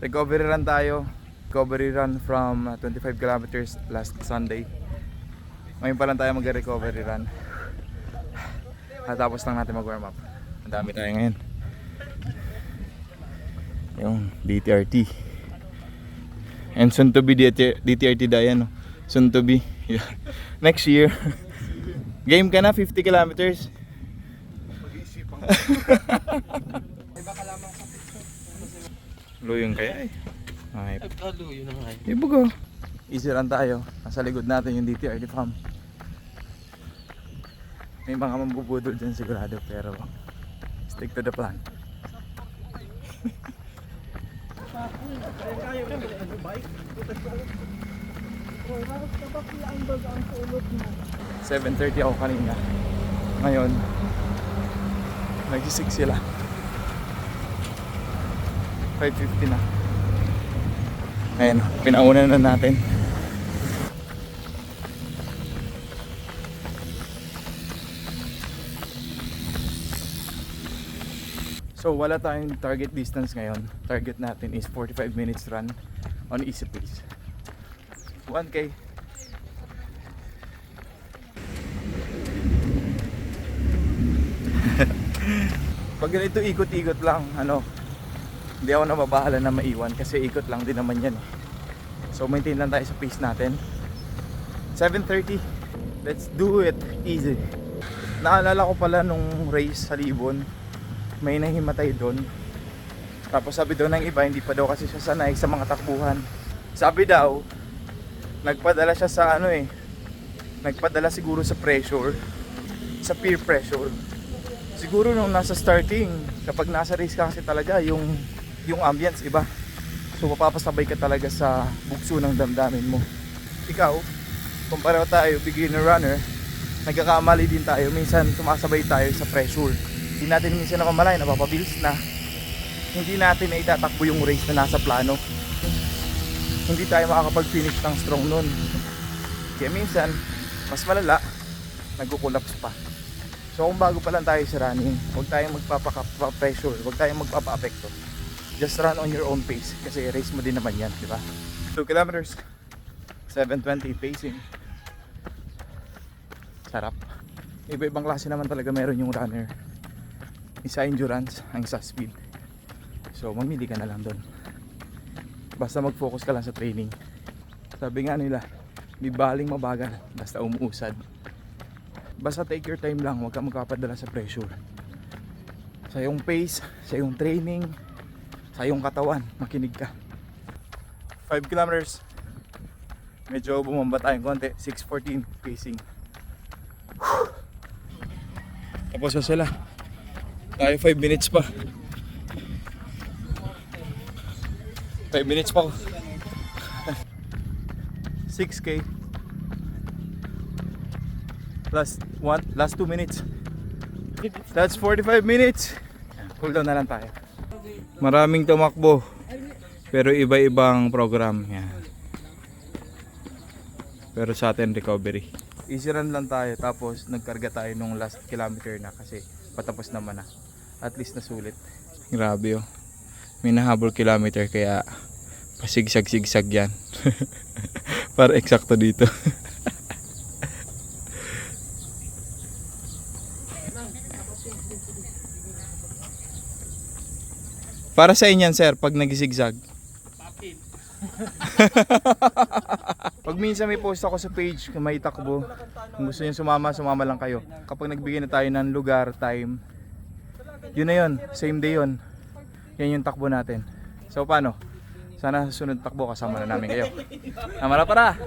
Recovery run tayo. Recovery run from 25 kilometers last Sunday. Ngayon pa lang tayo mag-recovery run. At tapos lang natin mag-warm up. Ang dami tayo ngayon. Yung DTRT. And soon to be DTRT Dayan. No? Soon to be. Next year. Game ka na 50 kilometers. Luyong kaya eh. Ay, Luyo na nga eh. ibig ko. Easy run tayo. Nasa likod natin yung DTRT farm. May mga mambubudol dyan sigurado pero stick to the plan. "7:30 ako kanina. Ngayon nagsisig sila. 5:50 na. Ayan, pinauna na natin. So wala tayong target distance ngayon. Target natin is 45 minutes run on easy pace. 1K. Pag ganito ikot-ikot lang, hindi ako nababahala na maiwan kasi ikot lang din naman yan eh. So maintain lang tayo sa pace natin. 7:30. Let's do it easy. Naalala ko pala nung race sa Libon, may nahimatay doon. Tapos sabi daw ng iba, hindi pa daw kasi siya sanay sa mga takbuhan. Sabi daw, nagpadala siya sa nagpadala siguro sa pressure, sa peer pressure. Siguro nung nasa starting, kapag nasa race ka kasi talaga, yung ambience iba. So mapapasabay ka talaga sa bugso ng damdamin mo. Ikaw, kung pareho tayo, beginner runner, nagkakamali din tayo. Minsan sumasabay tayo sa pressure. Hindi natin minsan namamalay, napapabilis na. Hindi natin na itatakbo yung race na nasa plano. Hindi tayo makakapag-finish ng strong nun. Kaya minsan, mas malala, nagkukulaps pa. So kung bago pa lang tayo sa running, huwag tayong magpapa-pressure, huwag tayong magpapa-apekto. Just run on your own pace kasi race mo din naman yan, di ba? 2 kilometers, 7:20 pacing. Sarap. Iba-ibang klase naman talaga meron yung runner. Isa endurance, ang isa speed. So mamili ka na lang doon. Basta mag-focus ka lang sa training. Sabi nga nila, di baling mabagal, basta umuusad. Basta take your time lang, huwag kang magpapadala sa pressure. Sa iyong pace, sa iyong training, sa iyong katawan, makinig ka. 5 kilometers. Medyo bumamba tayong konti, 6:14 pacing. Tapos na sila. Tayo 5 minutes pa. 5 minutes pa. 6K. Last 2 minutes. That's 45 minutes. Cool down na lang tayo. Maraming tumakbo. Pero iba-ibang program. Yan. Pero sa atin recovery. Easy run lang tayo. Tapos nagkarga tayo nung last kilometer na kasi patapos naman na. At least nasulit. Grabe oh. May nahabol kilometer kaya pasigsag-sigsag yan. Para eksakto dito. Para sa inyan sir, pag nag-zigzag. Pag minsan may post ako sa page kung may takbo, kung gusto niyo sumama, sumama lang kayo. Kapag nagbigay na tayo ng lugar, time, yun na yun, same day yun. Yan yung takbo natin. So paano? Sana sa sunod takbo kasama na namin kayo. Namara para!